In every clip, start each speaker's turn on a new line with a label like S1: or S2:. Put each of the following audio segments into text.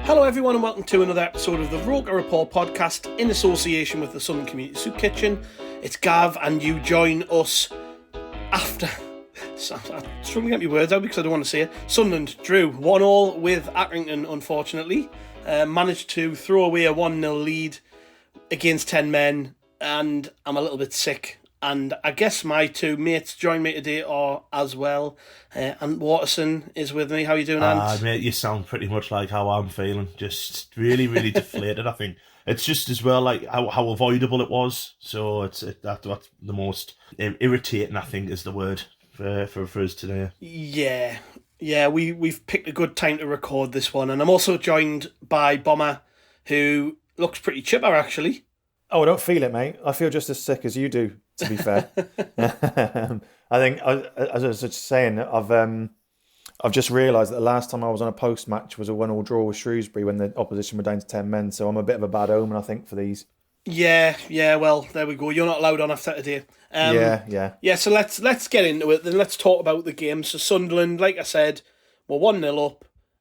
S1: Hello everyone and welcome to another episode of the ROKER RAPPORT podcast in association with the Sunderland Community Soup Kitchen. It's Gav and you join us after... I'm struggling to get my words out because I don't want to say it. Sunderland drew 1-1 with Accrington, unfortunately. Managed to throw away a 1-0 lead against 10 men, and I'm a little bit sick. And I guess my two mates join me today are as well. Ant Waterson is with me. How are you doing, Ant?
S2: Mate, you sound pretty much like how I'm feeling. Just really, really deflated, I think. It's just as well like how avoidable it was. So that's the most irritating, I think, is the word for us today. Yeah, we've picked a good time to record this one. And I'm also joined by Bomber, who looks pretty chipper, actually.
S3: Oh, I don't feel it, mate. I feel just as sick as you do, to be fair. I think, as I was just saying, I've just realised that the last time I was on a post-match was a 1-1 draw with Shrewsbury when the opposition were down to 10 men, so I'm a bit of a bad omen, I think, for these.
S1: Yeah, well, there we go. You're not allowed on after today. Yeah, so let's get into it, then let's talk about the game. So Sunderland, like I said, were 1-0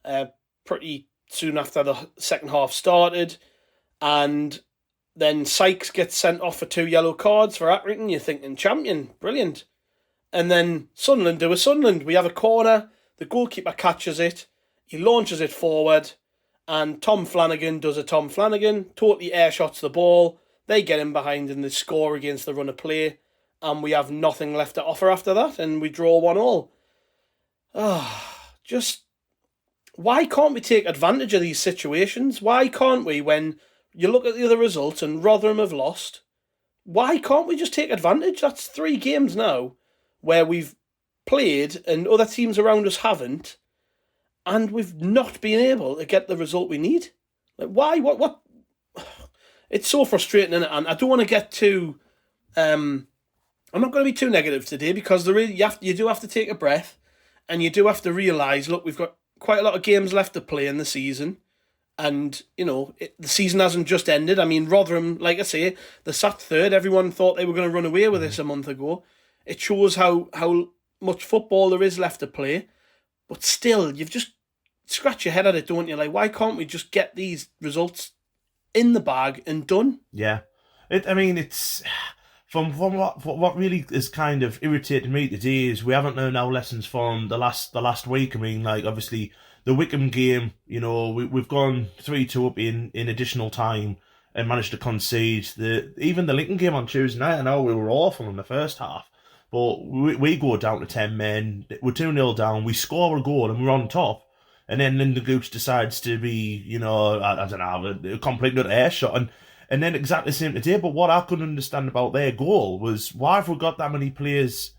S1: up pretty soon after the second half started, and then Sykes gets sent off for 2 yellow cards for Accrington. You're thinking, champion, brilliant. And then Sunderland do a Sunderland. We have a corner, the goalkeeper catches it, he launches it forward, and Tom Flanagan does a Tom Flanagan, totally airshots the ball, they get him behind and they score against the run of play, and we have nothing left to offer after that, and we draw 1-1. Just, why can't we take advantage of these situations? Why can't we, when you look at the other results and Rotherham have lost, why can't we just take advantage? That's 3 games now where we've played and other teams around us haven't, and we've not been able to get the result we need. Like, why? What? It's so frustrating, isn't it? And I don't want to get too... I'm not going to be too negative today, because you do have to take a breath, and you do have to realise, look, we've got quite a lot of games left to play in the season. And, the season hasn't just ended. I mean, Rotherham, like I say, they sat third. Everyone thought they were going to run away with this a month ago. It shows how much football there is left to play. But still, you've just scratched your head at it, don't you? Like, why can't we just get these results in the bag and done?
S2: Yeah. It's... From what really is kind of irritating me today is we haven't learned our lessons from the last week. I mean, like, obviously... The Wickham game, we've gone 3-2 up in additional time and managed to concede. Even the Lincoln game on Tuesday night, I know we were awful in the first half, but we go down to 10 men, we're 2-0 down, we score a goal and we're on top, and then Linda Gooch decides to be, I don't know, a complete air shot, and then exactly the same today. But what I couldn't understand about their goal was, why have we got that many players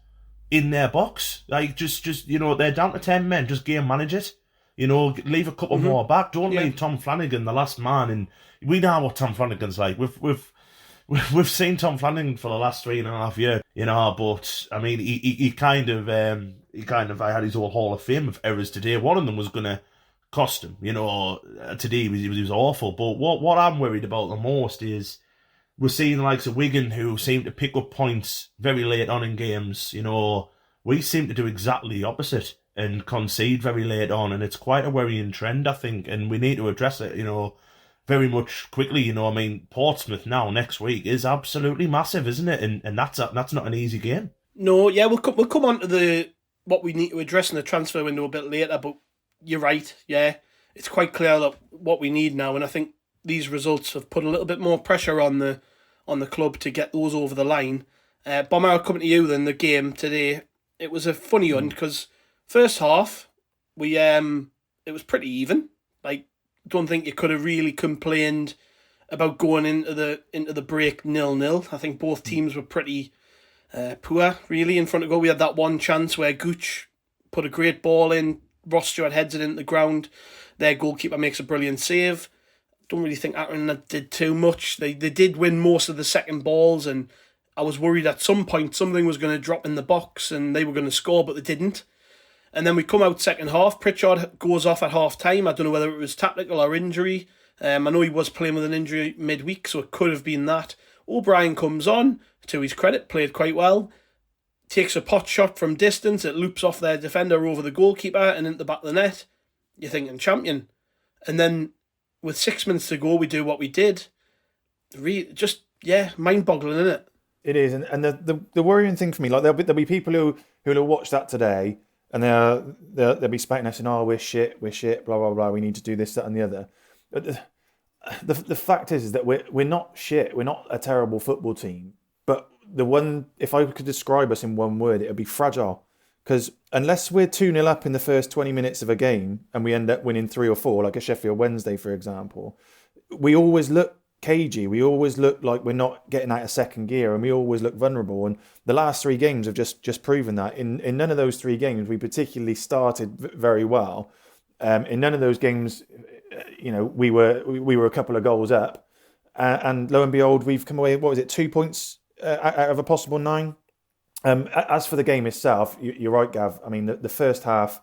S2: in their box? Like, just they're down to 10 men, just game manage it. Leave a couple more back. Don't leave Tom Flanagan the last man. And we know what Tom Flanagan's like. We've seen Tom Flanagan for the last 3.5 years. But I mean, he kind of had his whole Hall of Fame of errors today. One of them was gonna cost him. Today he was awful. But what I'm worried about the most is we're seeing the likes of Wigan, who seem to pick up points very late on in games. We seem to do exactly the opposite and concede very late on, and it's quite a worrying trend, I think, and we need to address it, very much quickly. Portsmouth now next week is absolutely massive, isn't it? And that's not an easy game.
S1: No, yeah, we'll come on to what we need to address in the transfer window a bit later, but you're right, yeah, it's quite clear that what we need now, and I think these results have put a little bit more pressure on the club to get those over the line. Bomber, I'll come to you then. The game today, it was a funny one because first half, it was pretty even. Like, don't think you could have really complained about going into the break 0-0. I think both teams were pretty poor, really, in front of goal. We had that one chance where Gooch put a great ball in, Ross Stewart heads it into the ground, their goalkeeper makes a brilliant save. Don't really think Accrington did too much. They did win most of the second balls, and I was worried at some point something was going to drop in the box and they were going to score, but they didn't. And then we come out second half. Pritchard goes off at half time. I don't know whether it was tactical or injury. I know he was playing with an injury midweek, so it could have been that. O'Brien comes on, to his credit, played quite well. takes a pot shot from distance, it loops off their defender over the goalkeeper and into the back of the net. You're thinking champion. And then with 6 minutes to go, we do what we did. Mind-boggling, isn't it?
S3: It is, and the worrying thing for me, like there'll be people who will watch that today, and they'll be spouting us saying, "Oh, we're shit, blah blah blah. We need to do this, that, and the other." But the fact is that we're not shit. We're not a terrible football team. But if I could describe us in one word, it would be fragile. Because unless we're 2-0 up in the first 20 minutes of a game and we end up winning 3 or 4, like a Sheffield Wednesday, for example, we always look cagey. We always look like we're not getting out of second gear, and we always look vulnerable. And the last 3 games have just proven that. In none of those 3 games, we particularly started very well. In none of those games, we were a couple of goals up. And lo and behold, we've come away, 2 points out of a possible 9? As for the game itself, you're right, Gav. I mean, the first half,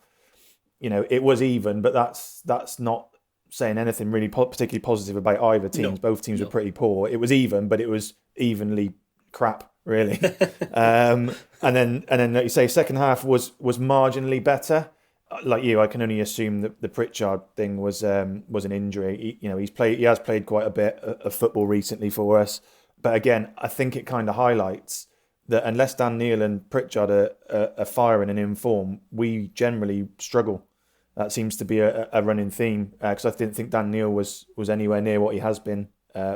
S3: it was even, but that's not saying anything really particularly positive about either teams. No, both teams were pretty poor. It was even, but it was evenly crap, really. and then, like you say, second half was marginally better. Like you, I can only assume that the Pritchard thing was an injury. He has played quite a bit of football recently for us, but again, I think it kind of highlights that unless Dan Neil and Pritchard are firing and in form, we generally struggle. That seems to be a running theme, because I didn't think Dan Neil was anywhere near what he has been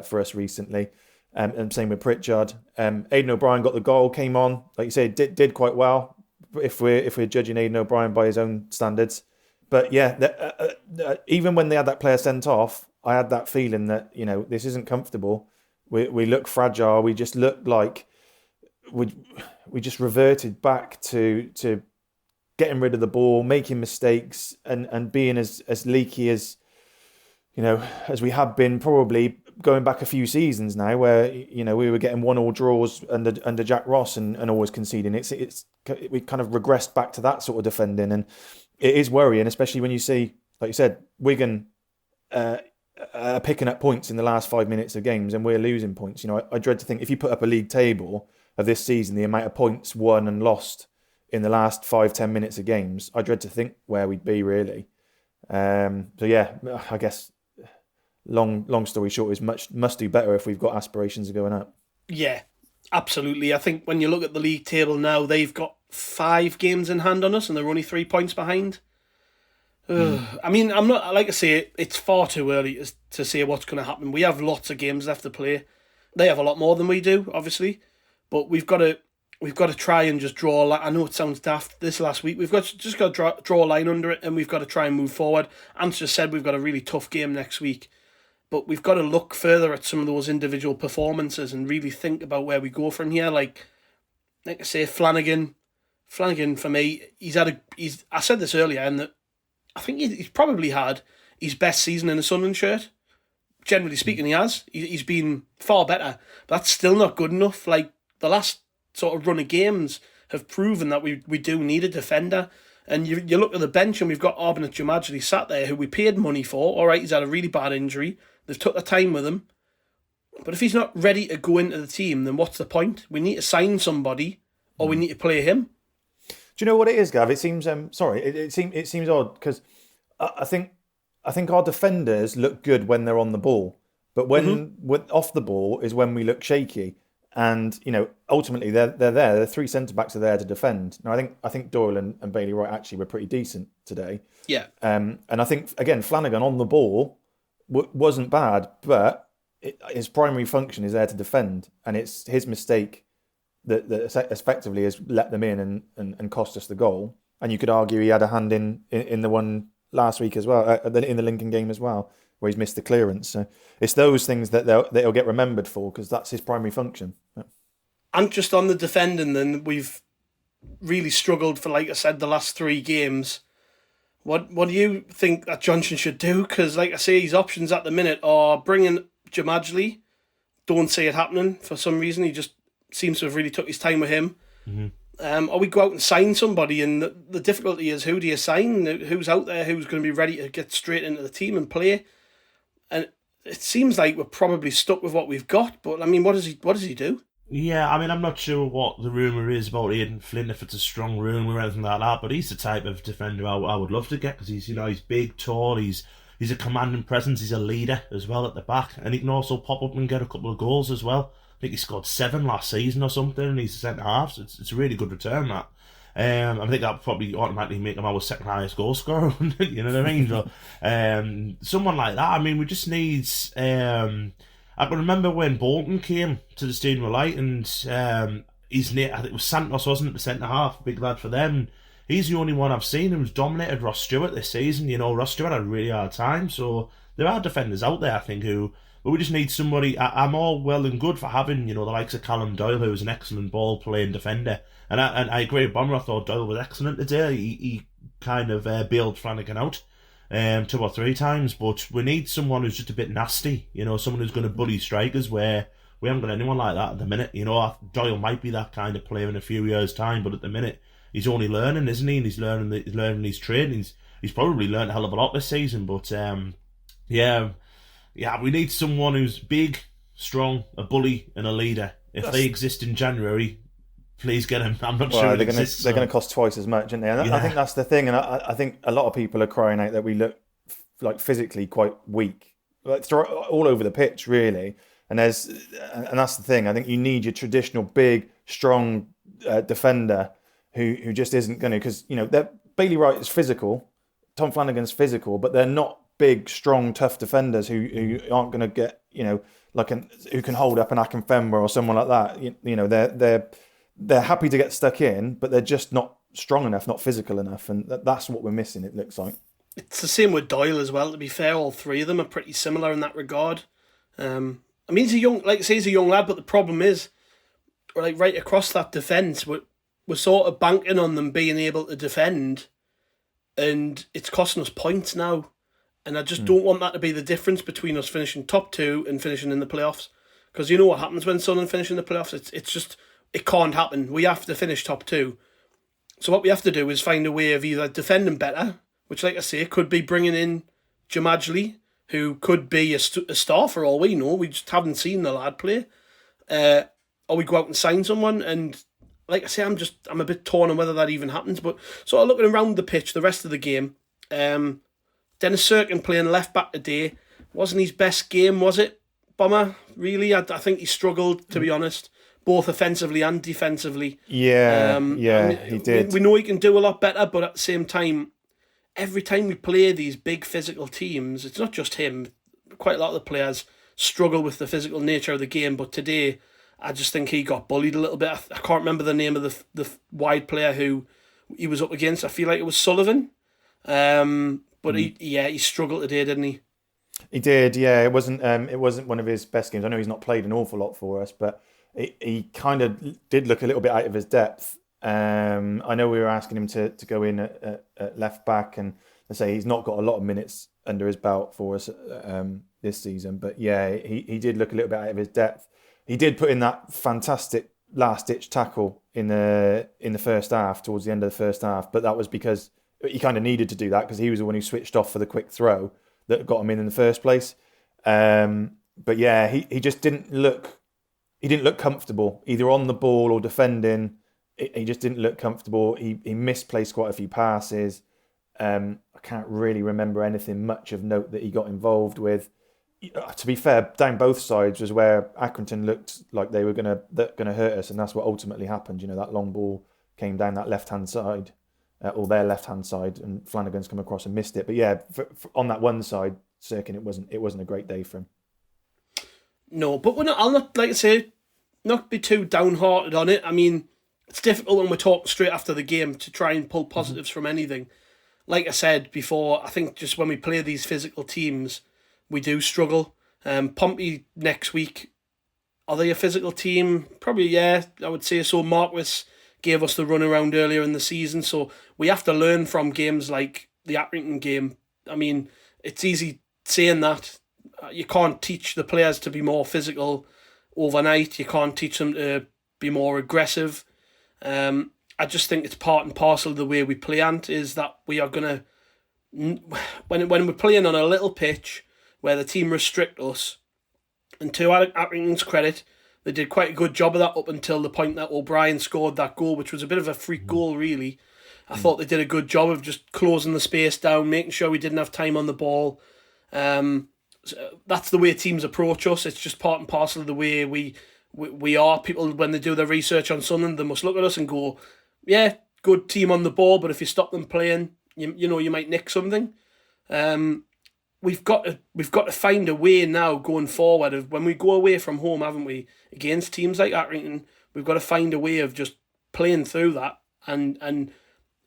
S3: for us recently. And same with Pritchard. Aidan O'Brien got the goal, came on, like you say, did quite well, if we're judging Aidan O'Brien by his own standards. But yeah, even when they had that player sent off, I had that feeling that, this isn't comfortable. We look fragile. We just look like we just reverted back to getting rid of the ball, making mistakes, and being as leaky as as we have been, probably going back a few seasons now, where we were getting 1-1 draws under Jack Ross and always conceding. We kind of regressed back to that sort of defending, and it is worrying, especially when you see, like you said, Wigan picking up points in the last 5 minutes of games, and we're losing points. I dread to think, if you put up a league table of this season, the amount of points won and lost in the last 5-10 minutes of games, I dread to think where we'd be, really. So yeah, I guess long story short is must do better if we've got aspirations of going up. Yeah,
S1: absolutely. I think when you look at the league table now, they've got 5 games in hand on us, and they're only 3 points behind. I mean, I'm not, like I say, it's far too early to say what's going to happen. We have lots of games left to play. They have a lot more than we do, obviously, but we've got to try and just draw a line. I know it sounds daft this last week. We've got to draw a line under it, and we've got to try and move forward. Ant just said we've got a really tough game next week, but we've got to look further at some of those individual performances and really think about where we go from here. Like I say, Flanagan for me, I said this earlier, and I think he's probably had his best season in a Sunderland shirt. Generally speaking, he has. He's been far better, but that's still not good enough. Like, the last sort of run of games have proven that we do need a defender. And you look at the bench, and we've got Arbinat Jamajli sat there, who we paid money for. All right, he's had a really bad injury. They've took the time with him. But if he's not ready to go into the team, then what's the point? We need to sign somebody, or we need to play him.
S3: Do you know what it is, Gav? It seems it seems odd, because I think our defenders look good when they're on the ball, but when off the ball is when we look shaky. And ultimately they're there. The 3 centre backs are there to defend. Now I think Doyle and Bailey Wright actually were pretty decent today.
S1: Yeah.
S3: And I think again Flanagan on the ball wasn't bad, but his primary function is there to defend, and it's his mistake that effectively has let them in and cost us the goal. And you could argue he had a hand in the one last week as well, in the Lincoln game as well, where he's missed the clearance. So it's those things that he'll get remembered for, because that's his primary function. Yeah.
S1: And just on the defending, then, we've really struggled for, like I said, the last 3 games. What do you think that Johnson should do? Because, like I say, his options at the minute are bringing Jamajli. Don't see it happening for some reason. He just seems to have really took his time with him. Mm-hmm. Or we go out and sign somebody, and the difficulty is, who do you sign? Who's out there who's going to be ready to get straight into the team and play? And it seems like we're probably stuck with what we've got. But I mean, what does he do?
S2: Yeah, I mean, I'm not sure what the rumour is about Aidan Flynn, if it's a strong rumour or anything like that, but he's the type of defender I would love to get, because he's big, tall, he's a commanding presence, he's a leader as well at the back, and he can also pop up and get a couple of goals as well. I think he scored 7 last season or something, and he's a centre-half, so it's a really good return, that. I think that probably automatically make him our second highest goal scorer, you know what I mean? So, someone like that, I mean, we just need... I can remember when Bolton came to the Stadium of Light, and his name, I think it was Santos, wasn't it, the centre-half, big lad for them. He's the only one I've seen who's dominated Ross Stewart this season. You know, Ross Stewart had a really hard time, so there are defenders out there, I think, but we just need somebody. I'm all well and good for having, you know, the likes of Callum Doyle, who's an excellent ball-playing defender. And I agree with Bomber, I thought Doyle was excellent today. He kind of bailed Flanagan out 2 or 3 times, but we need someone who's just a bit nasty, you know, someone who's going to bully strikers, where we haven't got anyone like that at the minute. You know, Doyle might be that kind of player in a few years' time, but at the minute, he's only learning, isn't he? And he's learning his trade. He's probably learned a hell of a lot this season, but yeah, we need someone who's big, strong, a bully, and a leader. If they exist in January, please get him. I'm not sure
S3: they're going to cost twice as much, aren't they? And I think that's the thing, and I think a lot of people are crying out that we look like physically quite weak, like all over the pitch, really. And that's the thing. I think you need your traditional big, strong defender who just isn't going to, because you know Bailey Wright is physical, Tom Flanagan's physical, but they're not big, strong, tough defenders who aren't going to get, you know, who can hold up an Akinfenwa or someone like that. You know, they're happy to get stuck in, but they're just not strong enough, not physical enough, and that's what we're missing, it looks like.
S1: It's the same with Doyle as well, to be fair. All 3 of them are pretty similar in that regard. I mean, he's a young lad, but the problem is, like, right across that defence, we're sort of banking on them being able to defend, and it's costing us points now. And I just don't want that to be the difference between us finishing top 2 and finishing in the playoffs. Because you know what happens when Sunderland finish in the playoffs? It's just... It can't happen. We have to finish top 2. So what we have to do is find a way of either defending better, which, like I say, could be bringing in Jamajli, who could be a star for all we know. We just haven't seen the lad play. Or we go out and sign someone. And like I say, I'm a bit torn on whether that even happens. But sort of looking around the pitch, the rest of the game, Dennis Serkin playing left back today wasn't his best game, was it, Bomber? Really, I think he struggled, to be honest, both offensively and defensively.
S3: Yeah, he did.
S1: We know he can do a lot better, but at the same time, every time we play these big physical teams, it's not just him. Quite a lot of the players struggle with the physical nature of the game, but today, I just think he got bullied a little bit. I can't remember the name of the wide player who he was up against. I feel like it was Sullivan. But he struggled today, didn't he?
S3: He did, yeah. It wasn't one of his best games. I know he's not played an awful lot for us, but he kind of did look a little bit out of his depth. I know we were asking him to go in at left back, and let's say he's not got a lot of minutes under his belt for us this season. But yeah, he did look a little bit out of his depth. He did put in that fantastic last-ditch tackle in the first half, towards the end of the first half, but that was because he kind of needed to do that because he was the one who switched off for the quick throw that got him in the first place. But yeah, he just didn't look comfortable either on the ball or defending. He just didn't look comfortable. He misplaced quite a few passes. I can't really remember anything much of note that he got involved with. To be fair, down both sides was where Accrington looked like they were gonna hurt us, and that's what ultimately happened. You know, that long ball came down that left-hand side, or their left-hand side, and Flanagan's come across and missed it. But yeah, for on that one side, Serkin, it wasn't a great day for him.
S1: No, but I'll not, like I say, not be too downhearted on it. I mean, it's difficult when we're talking straight after the game to try and pull positives from anything. Like I said before, I think just when we play these physical teams, we do struggle. Pompey next week, are they a physical team? Probably, yeah, I would say so. Marquis gave us the run around earlier in the season, so we have to learn from games like the Accrington game. I mean, it's easy saying that. You can't teach the players to be more physical overnight. You can't teach them to be more aggressive. I just think it's part and parcel of the way we play, Ant, is that we are going to, when we're playing on a little pitch where the team restrict us, and to Accrington's credit, They did quite a good job of that up until the point that O'Brien scored that goal, which was a bit of a freak goal, really. I thought they did a good job of just closing the space down, making sure we didn't have time on the ball. So that's the way teams approach us. It's just part and parcel of the way we are. People, when they do their research on Sunderland, they must look at us and go, yeah, good team on the ball, but if you stop them playing, you might nick something. We've got to find a way now going forward of when we go away from home, haven't we, against teams like Accrington, we've got to find a way of just playing through that and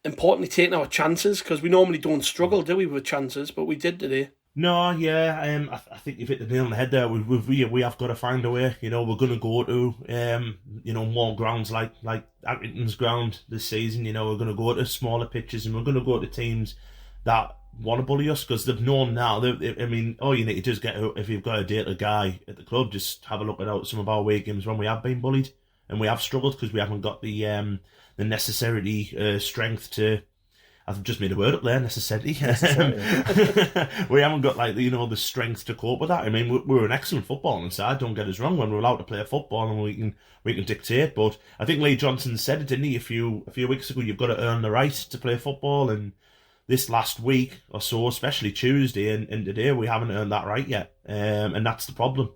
S1: importantly taking our chances, because we normally don't struggle, do we, with chances, but we did today.
S2: No, yeah, I think you've hit the nail on the head there. We have got to find a way. We're going to go to more grounds like Accrington's ground this season. We're going to go to smaller pitches, and we're going to go to teams that want to bully us, because they've known now. All you need to do is if you've got a data guy at the club, just have a look at some of our away games when we have been bullied and we have struggled because we haven't got the necessary strength to. I've just made a word up there, necessity. We haven't got the strength to cope with that. We're an excellent footballing side. Don't get us wrong. When we're allowed to play football and we can dictate. But I think Lee Johnson said it, didn't he, a few weeks ago? You've got to earn the right to play football. And this last week or so, especially Tuesday and today, we haven't earned that right yet. And that's the problem.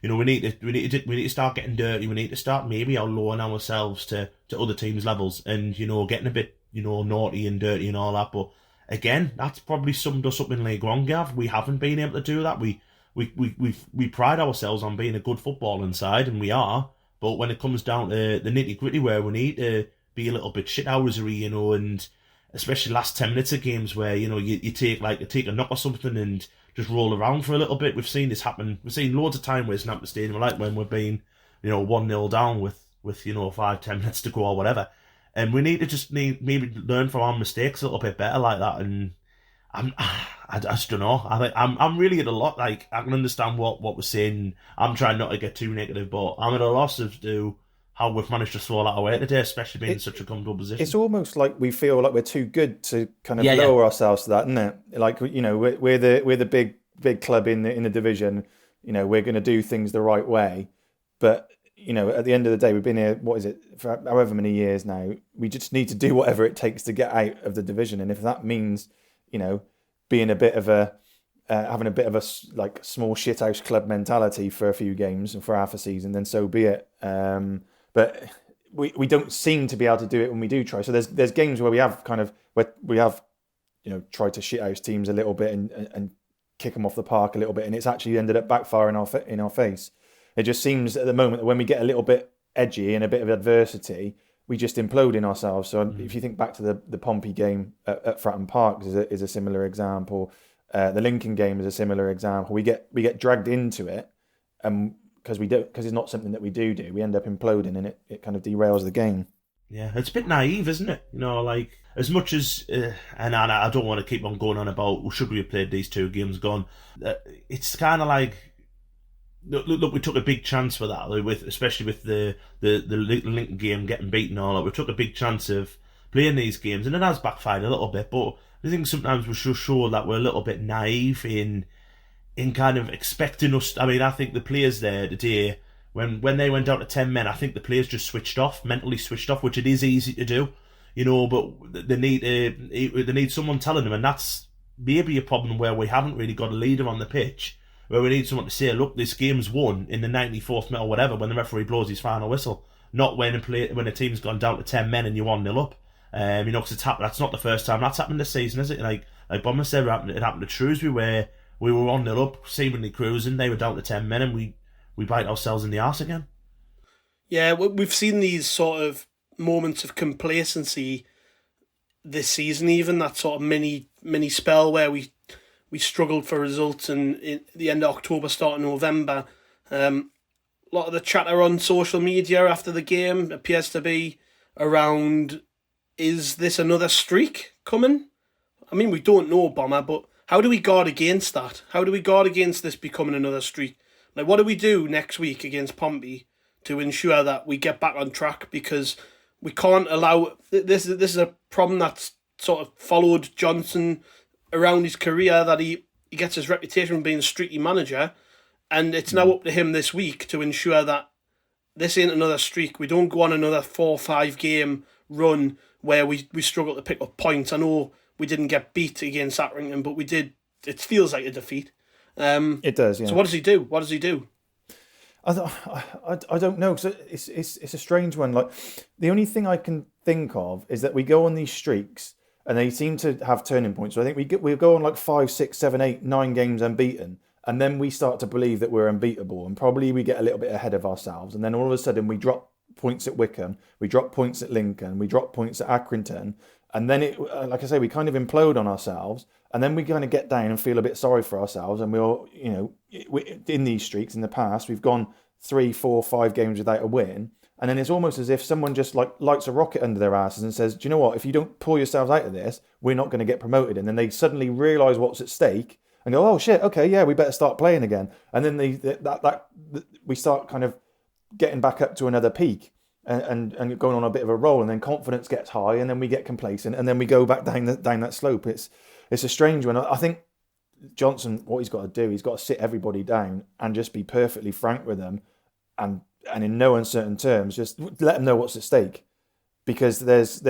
S2: We need to start getting dirty. We need to start maybe lowering ourselves to other teams' levels and getting a bit naughty and dirty and all that. But again, that's probably summed us up in League One, Gav. We haven't been able to do that. We pride ourselves on being a good footballing side, and we are. But when it comes down to the nitty gritty, where we need to be a little bit shithousery, and especially last 10 minutes of games where you take a knock or something and just roll around for a little bit. We've seen this happen. We've seen loads of time wasting at the stadium, like when we're being 1-0 down with 5-10 minutes to go or whatever. And we need to maybe learn from our mistakes a little bit better like that. And I just don't know. I'm really at a lot. I can understand what we're saying. I'm trying not to get too negative, but I'm at a loss as to how we've managed to throw that away today, especially being in such a comfortable position.
S3: It's almost like we feel like we're too good to kind of lower ourselves to that, isn't it? Like we're the big club in the division. We're going to do things the right way, but. At the end of the day, we've been here, for however many years now. We just need to do whatever it takes to get out of the division. And if that means, being a bit of having a bit of a small shithouse club mentality for a few games and for half a season, then so be it. But we don't seem to be able to do it when we do try. So there's games where we have tried to shithouse teams a little bit and kick them off the park a little bit, and it's actually ended up backfiring in our face. It just seems at the moment that when we get a little bit edgy and a bit of adversity, we just implode in ourselves. So if you think back to the Pompey game at Fratton Park is a similar example. The Lincoln game is a similar example. We get dragged into it, because it's not something that we do. We end up imploding, and it kind of derails the game.
S2: Yeah, it's a bit naive, isn't it? As much as, and I don't want to keep on going on about should we have played these two games gone. It's kind of like. Look, we took a big chance for that, especially with the Lincoln game getting beaten all that. We took a big chance of playing these games, and it has backfired a little bit. But I think sometimes we should show that we're a little bit naive in kind of expecting us. I think the players there today, when they went down to 10 men, I think the players just mentally switched off, which it is easy to do, But they need someone telling them, and that's maybe a problem where we haven't really got a leader on the pitch. Where we need someone to say, look, this game's won in the 94th minute or whatever when the referee blows his final whistle. Not when a team's gone down to 10 men and you're 1-0 up. Because it's happened. That's not the first time that's happened this season, is it? Like Bomber said, it happened to Shrewsbury where we were 1-0 up, seemingly cruising. They were down to 10 men and we bite ourselves in the arse again.
S1: Yeah, we've seen these sort of moments of complacency this season, even that sort of mini spell where we struggled for results in the end of October, start of November. A lot of the chatter on social media after the game appears to be around, is this another streak coming? We don't know, Bomber, but how do we guard against that? How do we guard against this becoming another streak? What do we do next week against Pompey to ensure that we get back on track? Because we can't allow... This is a problem that's sort of followed Johnson around his career, that he gets his reputation from being a streaky manager, and it's now up to him this week to ensure that this ain't another streak. We don't go on another 4 or 5 game run where we struggle to pick up points. I know we didn't get beat against Accrington, but we did. It feels like a defeat.
S3: It does, yeah.
S1: So what does he do? What does he do?
S3: I don't know, because it's a strange one. Like, the only thing I can think of is that we go on these streaks and they seem to have turning points. So I think we go on like 5, 6, 7, 8, 9 games unbeaten, and then we start to believe that we're unbeatable, and probably we get a little bit ahead of ourselves, and then all of a sudden we drop points at Wickham, we drop points at Lincoln, we drop points at Accrington, and then like I say, we kind of implode on ourselves, and then we kind of get down and feel a bit sorry for ourselves, and in these streaks in the past, we've gone 3, 4, 5 games without a win, and then it's almost as if someone just like lights a rocket under their asses and says, do you know what, if you don't pull yourselves out of this, we're not going to get promoted. And then they suddenly realise what's at stake and go, oh shit, okay, yeah, we better start playing again. And then we start kind of getting back up to another peak and going on a bit of a roll, and then confidence gets high, and then we get complacent, and then we go back down that slope. It's a strange one. I think Johnson, what he's got to do, he's got to sit everybody down and just be perfectly frank with them, and in no uncertain terms, just let them know what's at stake, because there's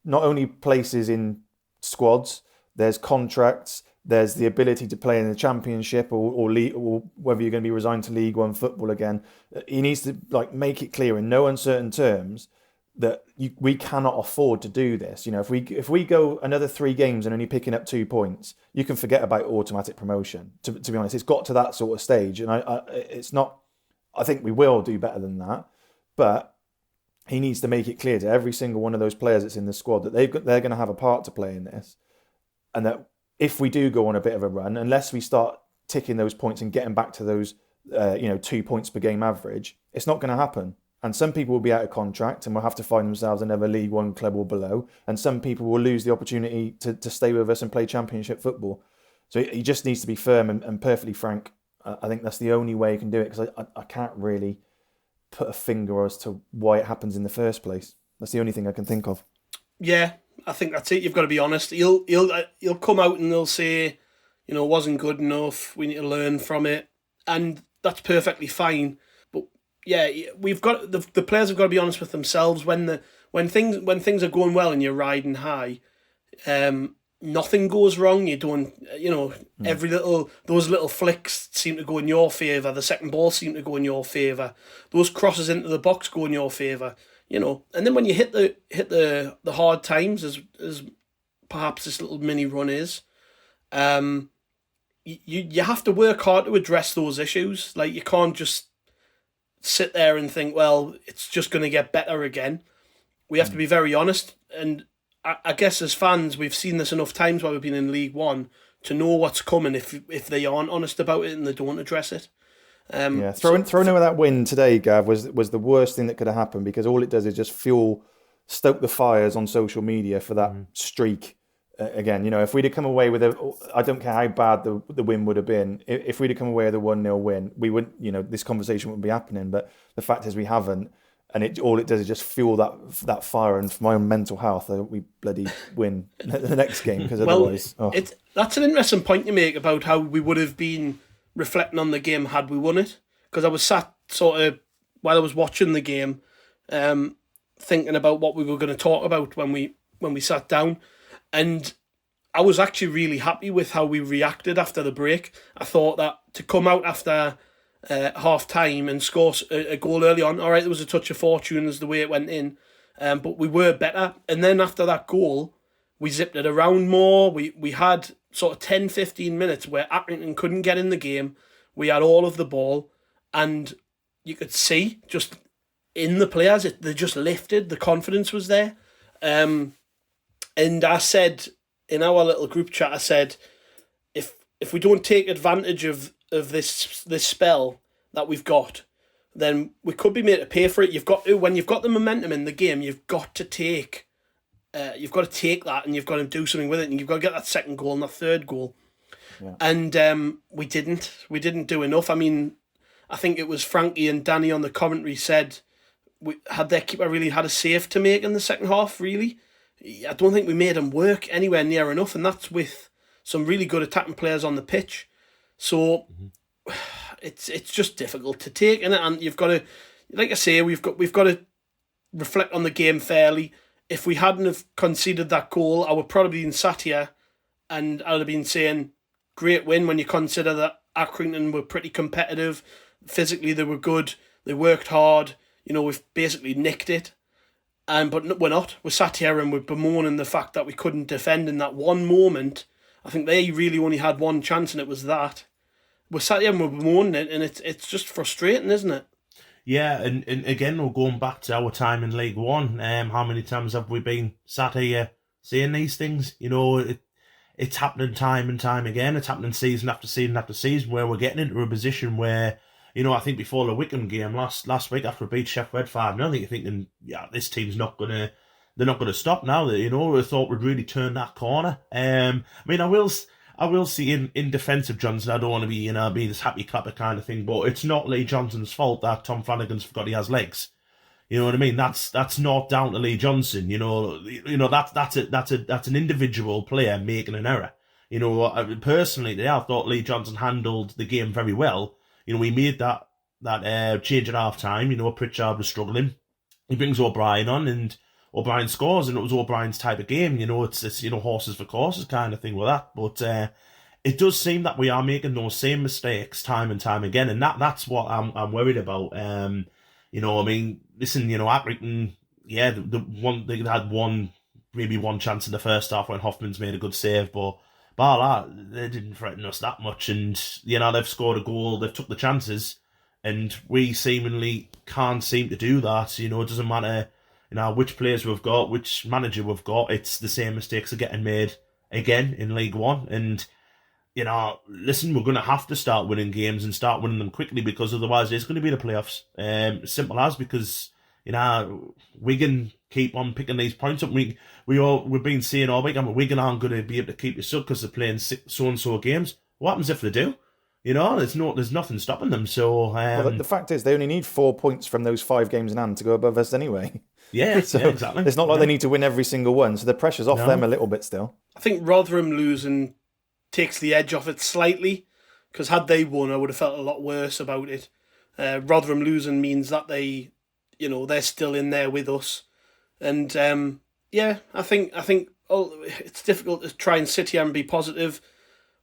S3: not only places in squads, there's contracts, there's the ability to play in the Championship or league, or whether you're going to be resigned to League One football again. He needs to make it clear in no uncertain terms that we cannot afford to do this. If we go another 3 games and only picking up 2 points, you can forget about automatic promotion. To be honest, it's got to that sort of stage, and it's not. I think we will do better than that, but he needs to make it clear to every single one of those players that's in the squad that they're going to have a part to play in this, and that if we do go on a bit of a run, unless we start ticking those points and getting back to those 2 points per game average, it's not going to happen. And some people will be out of contract and will have to find themselves another League One club or below, and some people will lose the opportunity to stay with us and play Championship football. So he just needs to be firm and perfectly frank. I think that's the only way you can do it, because I can't really put a finger as to why it happens in the first place. That's the only thing I can think of.
S1: Yeah, I think that's it. You've got to be honest. He'll come out and he'll say, it wasn't good enough. We need to learn from it, and that's perfectly fine. But yeah, we've got the players have got to be honest with themselves when things are going well and you're riding high. Nothing goes wrong. You don't, those little flicks seem to go in your favour. The second ball seem to go in your favour. Those crosses into the box go in your favour. And then when you hit the hard times, as perhaps this little mini run is, you have to work hard to address those issues. Like, you can't just sit there and think, well, it's just going to get better again. We have to be very honest, and I guess as fans, we've seen this enough times while we've been in League One to know what's coming if they aren't honest about it and they don't address it.
S3: Throwing away that win today, Gav, was the worst thing that could have happened, because all it does is just stoke the fires on social media for that streak. Again, if we'd have come away with I don't care how bad the win would have been, if we'd have come away with a 1-0 win, we wouldn't, this conversation wouldn't be happening. But the fact is we haven't. And all it does is just fuel that fire, and for my own mental health, I hope we bloody win the next game, because otherwise...
S1: That's an interesting point you make about how we would have been reflecting on the game had we won it. Because I was sat sort of, while I was watching the game, thinking about what we were going to talk about when we sat down. And I was actually really happy with how we reacted after the break. I thought that to come out after... half time and score a goal early on. All right, there was a touch of fortune as the way it went in, but we were better. And then after that goal, we zipped it around more. We had sort of 10-15 minutes where Accrington couldn't get in the game. We had all of the ball, and you could see just in the players, they just lifted. The confidence was there. And I said in our little group chat, I said, if we don't take advantage of this spell that we've got, then we could be made to pay for it. You've got to, when you've got the momentum in the game, you've got to take that, and you've got to do something with it, and you've got to get that second goal and that third goal. Yeah. And we didn't do enough. I mean, I think it was Frankie and Danny on the commentary said, had their keeper really had a save to make in the second half, really? I don't think we made him work anywhere near enough, and that's with some really good attacking players on the pitch. So it's just difficult to take, innit? And you've got like I say, we've got to reflect on the game fairly. If we hadn't have conceded that goal, I would probably been sat here and I'd have been saying, great win when you consider that Accrington were pretty competitive. Physically, they were good. They worked hard. We've basically nicked it. But we're not. We're sat here and we're bemoaning the fact that we couldn't defend in that one moment. I think they really only had one chance, and it was that. We're sat here and we're bemoaning it, and it's just frustrating, isn't it?
S2: Yeah, and again, we're going back to our time in League One. How many times have we been sat here saying these things? It's happening time and time again. It's happening season after season after season, where we're getting into a position where, I think before the Wickham game last week after we beat Sheffield 5-0, I think you're thinking, yeah, this team's they're not gonna stop now. We thought we'd really turn that corner. I will see in defence of Johnson, I don't want to be this happy clapper kind of thing, but it's not Lee Johnson's fault that Tom Flanagan's forgot he has legs. You know what I mean? That's not down to Lee Johnson. That's an individual player making an error. Personally, I thought Lee Johnson handled the game very well. We made that change at half time. Pritchard was struggling. He brings O'Brien on, and O'Brien scores, and it was O'Brien's type of game. It's horses for courses kind of thing with that. But it does seem that we are making those same mistakes time and time again, and that's what I'm worried about. Listen, Accrington, yeah, they had maybe one chance in the first half when Hoffman's made a good save, but bar that, they didn't threaten us that much, and they've scored a goal, they've took the chances, and we seemingly can't seem to do that. It doesn't matter which players we've got, which manager we've got, it's the same mistakes are getting made again in League One. And, listen, we're going to have to start winning games and start winning them quickly, because otherwise it's going to be the playoffs. Simple as, because, Wigan keep on picking these points up. We've been saying all week, Wigan aren't going to be able to keep this up because they're playing so-and-so games. What happens if they do? There's nothing stopping them. So
S3: the fact is, they only need 4 points from those 5 games in hand to go above us anyway.
S2: Yeah,
S3: so
S2: yeah, exactly.
S3: It's not like they need to win every single one, so the pressure's off them a little bit still.
S1: I think Rotherham losing takes the edge off it slightly, because had they won, I would have felt a lot worse about it. Rotherham losing means that they're still in there with us, and I think it's difficult to try and sit here and be positive.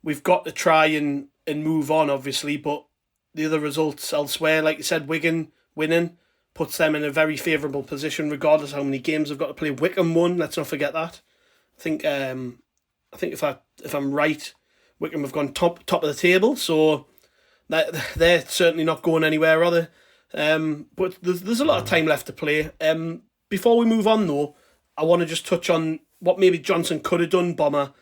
S1: We've got to try and move on, obviously, but the other results elsewhere, like you said, Wigan winning puts them in a very favourable position, regardless of how many games they've got to play. Wickham won, let's not forget that. I think if I'm right, Wickham have gone top of the table, so they're certainly not going anywhere, are they? But there's a lot of time left to play. Before we move on, though, I want to just touch on what maybe Johnson could have done, Bomber,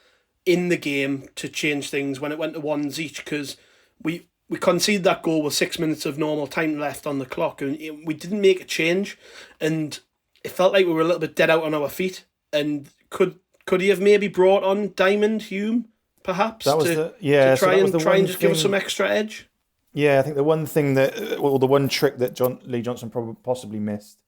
S1: in the game to change things when it went to ones each, because we conceded that goal with 6 minutes of normal time left on the clock, and we didn't make a change, and it felt like we were a little bit dead out on our feet. And could he have maybe brought on Diamond Hume, perhaps, to try and just give us some extra edge?
S3: Yeah, I think the one thing the one trick that Lee Johnson probably possibly missed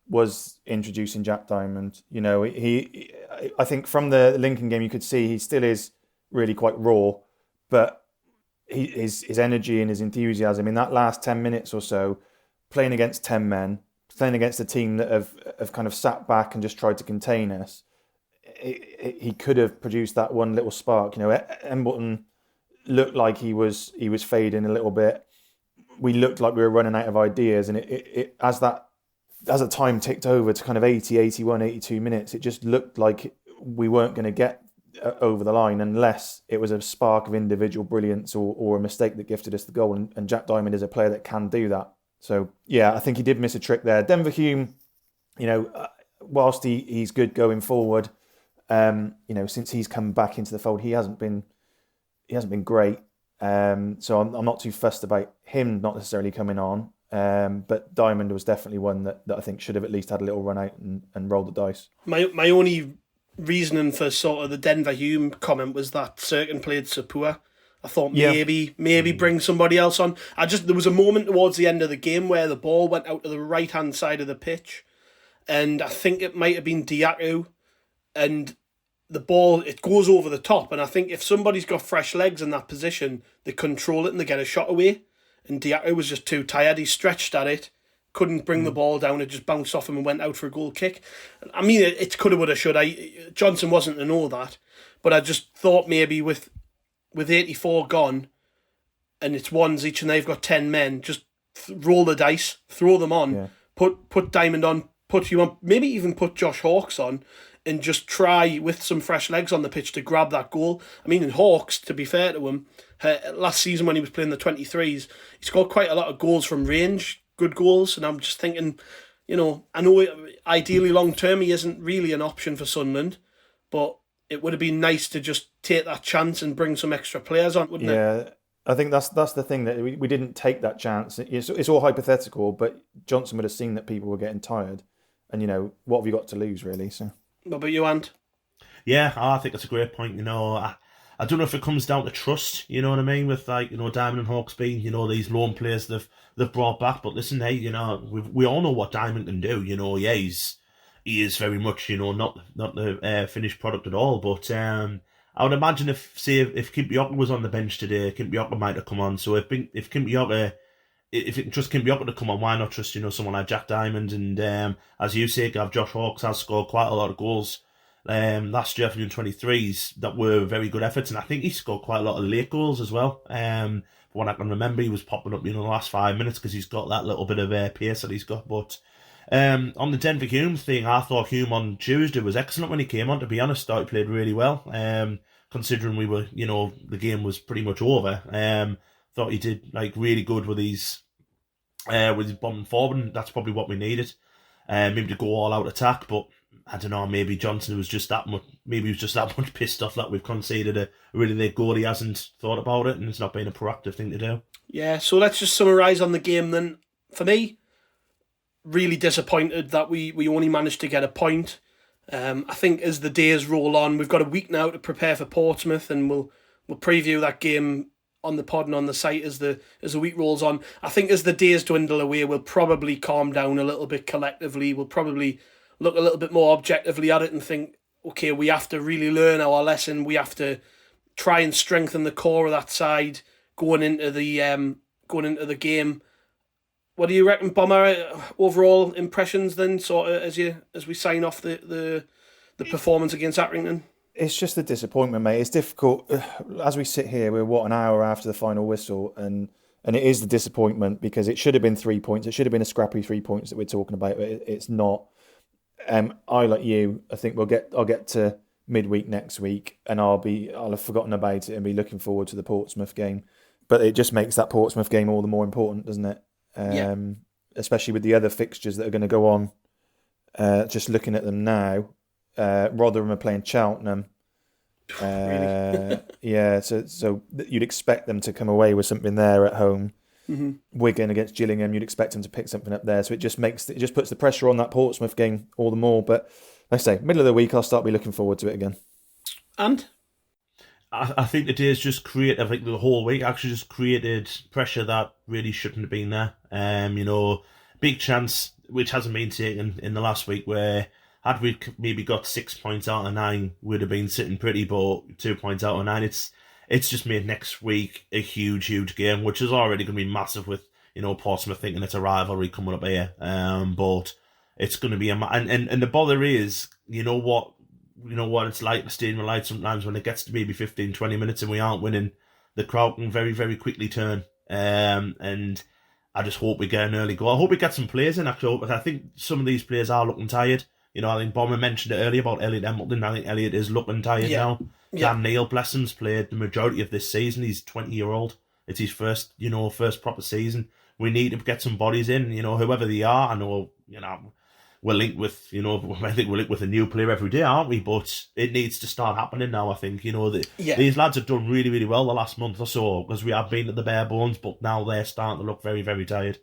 S3: was introducing Jack Diamond. I think from the Lincoln game you could see he still is really quite raw, but his energy and his enthusiasm in that last 10 minutes or so, playing against 10 men, playing against a team that have kind of sat back and just tried to contain us, he could have produced that one little spark. Embleton looked like he was fading a little bit. We looked like we were running out of ideas, and it as the time ticked over to kind of 80, 81, 82 minutes, it just looked like we weren't going to get over the line unless it was a spark of individual brilliance or a mistake that gifted us the goal. And Jack Diamond is a player that can do that. So, yeah, I think he did miss a trick there. Denver Hume, whilst he's good going forward, since he's come back into the fold, he hasn't been great. So I'm not too fussed about him not necessarily coming on. But Diamond was definitely one that I think should have at least had a little run out and rolled the dice.
S1: My only reasoning for sort of the Denver Hume comment was that Sirkin played so poor. I thought maybe bring somebody else on. There was a moment towards the end of the game where the ball went out to the right hand side of the pitch, and I think it might have been Diaku, and the ball, it goes over the top, and I think if somebody's got fresh legs in that position, they control it and they get a shot away. And Diaku was just too tired. He stretched at it, couldn't bring the ball down. It just bounced off him and went out for a goal kick. I mean, it coulda, woulda, shoulda. Johnson wasn't to know that, but I just thought maybe with 84 gone, and it's ones each, and they've got 10 men, just roll the dice, throw them on, put Diamond on, maybe even put Josh Hawkes on, and just try with some fresh legs on the pitch to grab that goal. I mean, in Hawkes, to be fair to him, last season when he was playing the 23s, he scored quite a lot of goals from range, good goals, and I'm just thinking, I know ideally long term he isn't really an option for Sunderland, but it would have been nice to just take that chance and bring some extra players on, wouldn't it?
S3: Yeah, I think that's the thing, that we didn't take that chance. It's all hypothetical, but Johnson would have seen that people were getting tired, and what have you got to lose, really? So.
S1: What about you, Ant?
S2: Yeah, I think that's a great point. I don't know if it comes down to trust, you know what I mean, with Diamond and Hawks being, these lone players they've brought back. But listen, hey, we all know what Diamond can do. Yeah, he is very much, not the finished product at all. But I would imagine if Kimpioka was on the bench today, Kimpioka might have come on. So if Kimpioka, if you can trust Kimpioka to come on, why not trust someone like Jack Diamond? And as you say, Gav, Josh Hawkes has scored quite a lot of goals last year for the 23s that were very good efforts, and I think he scored quite a lot of late goals as well. From what I can remember, he was popping up the last 5 minutes because he's got that little bit of pace that he's got. But on the Denver Hume thing, I thought Hume on Tuesday was excellent when he came on. To be honest, thought he played really well. Considering we were, the game was pretty much over. Thought he did really good with his bombing forward, and that's probably what we needed. Maybe to go all out attack, but I don't know. Maybe Johnson was just that much. Maybe he was just that much pissed off that we've conceded a really late goal. He hasn't thought about it, and it's not been a proactive thing to do. Yeah.
S1: So let's just summarise on the game then. For me, really disappointed that we only managed to get a point. I think as the days roll on, we've got a week now to prepare for Portsmouth, and we'll preview that game on the pod and on the site as the week rolls on. I think as the days dwindle away, we'll probably calm down a little bit collectively. We'll probably look a little bit more objectively at it and think, okay, we have to really learn our lesson. We have to try and strengthen the core of that side going into the game. What do you reckon, Bomber? Overall impressions then, sort of as we sign off the performance against Accrington?
S3: It's just a disappointment, mate. It's difficult. As we sit here, we're an hour after the final whistle, and it is the disappointment because it should have been 3 points. It should have been a scrappy 3 points that we're talking about, but it's not. I, like you, I think I'll get to midweek next week, and I'll have forgotten about it and be looking forward to the Portsmouth game. But it just makes that Portsmouth game all the more important, doesn't it? Especially with the other fixtures that are going to go on. Just looking at them now. Rotherham are playing Cheltenham.
S1: Really?
S3: Yeah, so you'd expect them to come away with something there at home.
S1: Mm-hmm.
S3: Wigan against Gillingham, you'd expect them to pick something up there. So it just puts the pressure on that Portsmouth game all the more. But like I say, middle of the week, I'll start be looking forward to it again.
S1: And
S2: I think the days just create. I think the whole week actually just created pressure that really shouldn't have been there. Big chance which hasn't been taken in the last week, where had we maybe got 6 points out of 9, we'd have been sitting pretty, but 2 points out of 9. It's just made next week a huge game, which is already going to be massive with, Portsmouth thinking it's a rivalry coming up here. But it's going to be and the bother is, what it's like to stay in the light sometimes when it gets to maybe 15, 20 minutes and we aren't winning, the crowd can very, very quickly turn. And I just hope we get an early goal. I hope we get some players in, actually. But I think some of these players are looking tired. I think Bomber mentioned it earlier about Elliot Embleton. I think Elliot is looking tired now.
S1: Yeah.
S2: Dan Neil, bless him's played the majority of this season. He's 20-year-old. It's his first proper season. We need to get some bodies in, whoever they are. I know, we're linked with, I think we're linked with a new player every day, aren't we? But it needs to start happening now, I think. These lads have done really, really well the last month or so because we have been at the bare bones, but now they're starting to look very, very tired.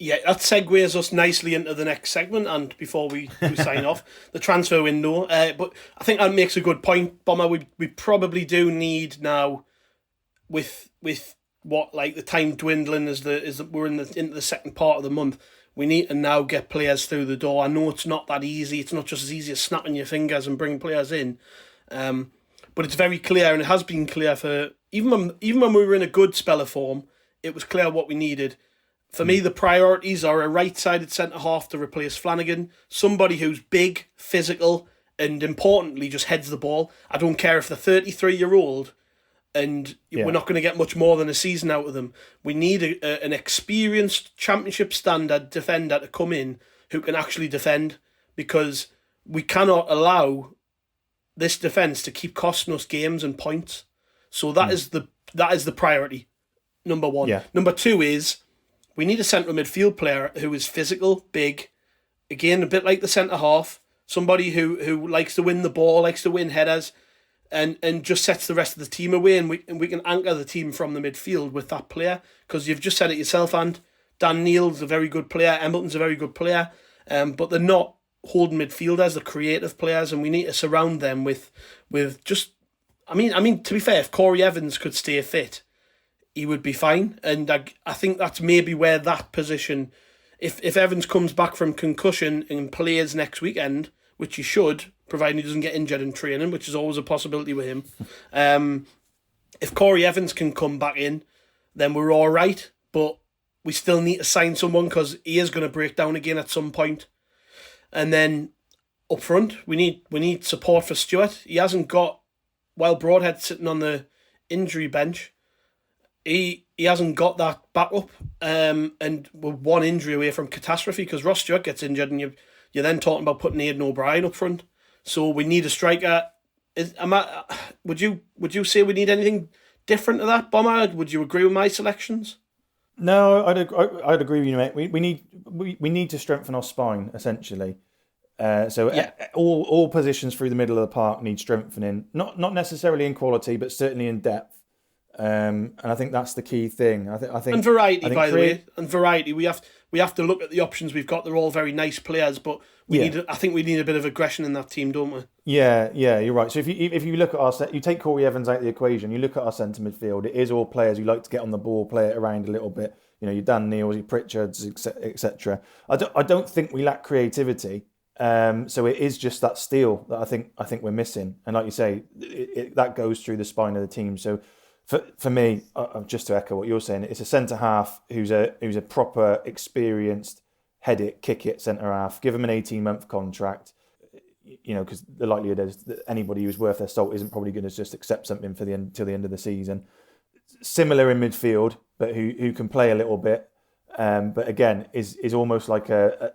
S1: Yeah, that segues us nicely into the next segment, and before we sign off, the transfer window. But I think that makes a good point, Bomber. We probably do need now, with what the time dwindling as we're into the second part of the month. We need to now get players through the door. I know it's not that easy. It's not just as easy as snapping your fingers and bringing players in. But it's very clear, and it has been clear for even when we were in a good spell of form, it was clear what we needed. For me, the priorities are a right-sided centre-half to replace Flanagan, somebody who's big, physical, and importantly, just heads the ball. I don't care if they're 33-year-old and we're not going to get much more than a season out of them. We need an experienced championship standard defender to come in who can actually defend, because we cannot allow this defence to keep costing us games and points. So that is the priority, number one.
S3: Yeah.
S1: Number two is we need a centre midfield player who is physical, big, again, a bit like the centre-half, somebody who likes to win the ball, likes to win headers, and just sets the rest of the team away, and we can anchor the team from the midfield with that player, because you've just said it yourself, and Dan Neil's a very good player, Embleton's a very good player, but they're not holding midfielders, they're creative players, and we need to surround them with just... I mean, to be fair, if Corey Evans could stay fit, he would be fine, and I think that's maybe where that position... If Evans comes back from concussion and plays next weekend, which he should, providing he doesn't get injured in training, which is always a possibility with him. If Corey Evans can come back in, then we're all right. But we still need to sign someone, because he is going to break down again at some point. And then up front, we need support for Stewart. He hasn't got, while Broadhead's sitting on the injury bench, he hasn't got that backup. And we're one injury away from catastrophe, because Ross Stewart gets injured, and you're then talking about putting Aidan O'Brien up front. So we need a striker. Would you say we need anything different to that, Bomber? Would you agree with my selections?
S3: No, I'd agree with you, mate. We need to strengthen our spine, essentially. All positions through the middle of the park need strengthening. Not necessarily in quality, but certainly in depth. And I think that's the key thing. I think
S1: and variety, by the way, and variety. We have to look at the options we've got. They're all very nice players, but I think we need a bit of aggression in that team, don't we? Yeah,
S3: you're right. So if you look at our set, you take Corey Evans out of the equation. You look at our centre midfield. It is all players who like to get on the ball, play it around a little bit. You know, your Dan Neils, your Pritchards, etc. I don't think we lack creativity. So it is just that steel that I think we're missing. And like you say, that goes through the spine of the team. So. For me, just to echo what you're saying, it's a centre half who's a proper, experienced, head it, kick it centre half. Give him an 18-month contract, you know, because the likelihood is that anybody who's worth their salt isn't probably going to just accept something till the end of the season. Similar in midfield, but who can play a little bit, but again is almost like a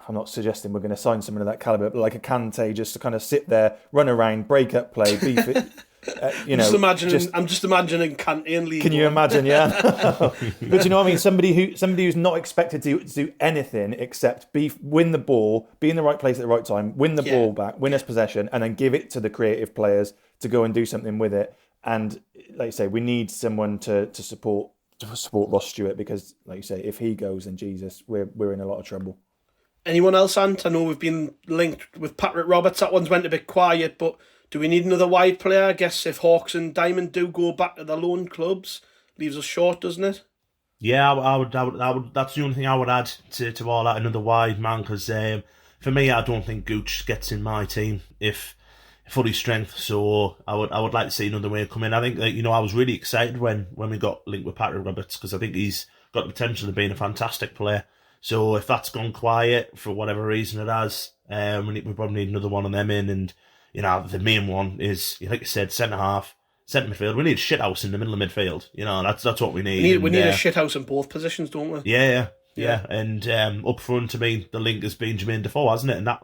S3: I'm not suggesting we're going to sign someone of that calibre, but like a Kante, just to kind of sit there, run around, break up play, be fit. I'm just imagining Kante in league. Can you imagine? Yeah, but you know what I mean. Somebody who's not expected to do anything except win the ball, be in the right place at the right time, win the ball back, win us possession, and then give it to the creative players to go and do something with it. And like you say, we need someone to support Ross Stewart, because like you say, if he goes, then Jesus, we're in a lot of trouble.
S1: Anyone else, Ant? I know we've been linked with Patrick Roberts. That one's went a bit quiet, but do we need another wide player? I guess if Hawks and Diamond do go back to their loan clubs, leaves us short, doesn't it?
S2: Yeah, I would. That's the only thing I would add to all that. Another wide man, because for me, I don't think Gooch gets in my team if fully strength. So I would like to see another way come in. I think that, I was really excited when we got linked with Patrick Roberts, because I think he's got the potential of being a fantastic player. So if that's gone quiet for whatever reason it has, we probably need another one of them in. And the main one is, like I said, centre half, centre midfield. We need a shithouse in the middle of midfield. That's what we need.
S1: We need a shithouse in both positions, don't we?
S2: Yeah. And up front, to me, the link has been Jermaine Defoe, hasn't it? And that,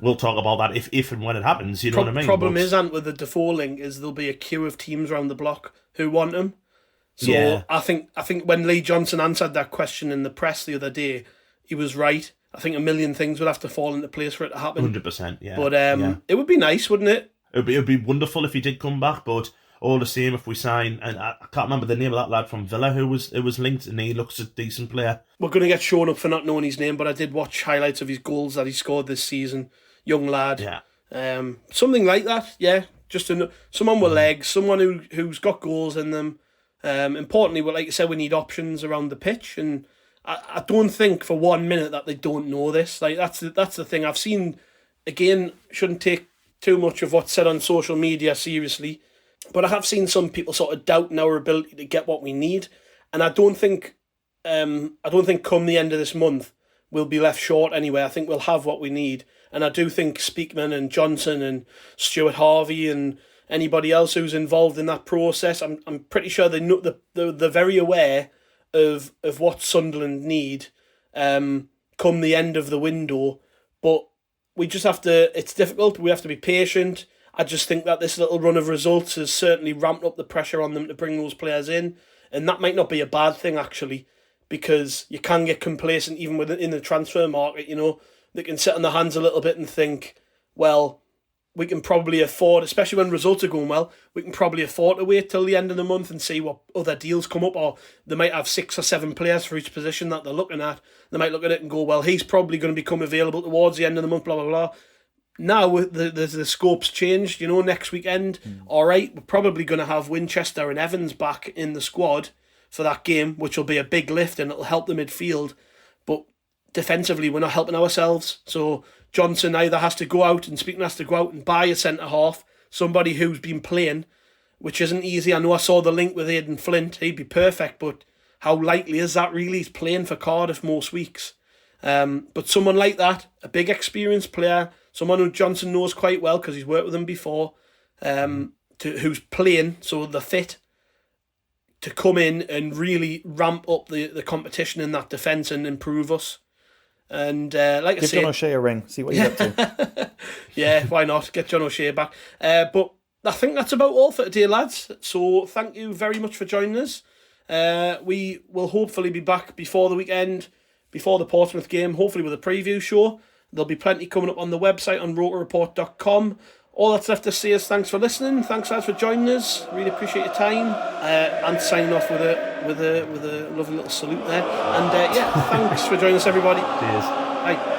S2: we'll talk about that if and when it happens. You know what I mean?
S1: Problem is, with the Defoe link, is there'll be a queue of teams around the block who want him. So I think when Lee Johnson answered that question in the press the other day, he was right. I think a million things would have to fall into place for it to happen.
S2: 100%, yeah.
S1: But it would be nice, wouldn't it?
S2: It would be wonderful if he did come back, but all the same, if we sign, and I can't remember the name of that lad from Villa who was linked, and he looks a decent player.
S1: We're going to get shown up for not knowing his name, but I did watch highlights of his goals that he scored this season. Young lad.
S2: Yeah.
S1: Something like that, yeah. Just someone with legs, someone who's got goals in them. Importantly, like I said, we need options around the pitch, and I don't think for 1 minute that they don't know this. Like that's the thing. I've seen, again, shouldn't take too much of what's said on social media seriously, but I have seen some people sort of doubting our ability to get what we need. And I don't think come the end of this month we'll be left short anyway. I think we'll have what we need. And I do think Speakman and Johnson and Stuart Harvey and anybody else who's involved in that process, I'm pretty sure they know they're very aware of what Sunderland need come the end of the window. But we just have to, it's difficult, we have to be patient. I just think that this little run of results has certainly ramped up the pressure on them to bring those players in. And that might not be a bad thing, actually, because you can get complacent even in the transfer market, you know. They can sit on their hands a little bit and think, well, we can probably afford, especially when results are going well, we can probably afford to wait till the end of the month and see what other deals come up, or they might have 6 or 7 players for each position that they're looking at. They might look at it and go, well, he's probably going to become available towards the end of the month, blah, blah, blah. Now the scope's changed, you know, next weekend, all right, we're probably going to have Winchester and Evans back in the squad for that game, which will be a big lift and it'll help the midfield. But defensively, we're not helping ourselves. So Johnson either has to go out, and Speakman has to go out and buy a centre-half, somebody who's been playing, which isn't easy. I know I saw the link with Aidan Flint. He'd be perfect, but how likely is that really? He's playing for Cardiff most weeks. But someone like that, a big experienced player, someone who Johnson knows quite well because he's worked with him before, who's playing, so they're fit, to come in and really ramp up the competition in that defence and improve us. And like I say,
S3: give John O'Shea a ring, see what he's up to.
S1: Yeah, why not? Get John O'Shea back. But I think that's about all for today, lads. So thank you very much for joining us. We will hopefully be back before the weekend, before the Portsmouth game, hopefully with a preview show. There'll be plenty coming up on the website on rokerreport.com. All that's left to say is thanks for listening. Thanks, lads, for joining us. Really appreciate your time. And signing off with a lovely little salute there. And yeah, thanks for joining us, everybody.
S2: Cheers.
S1: Bye.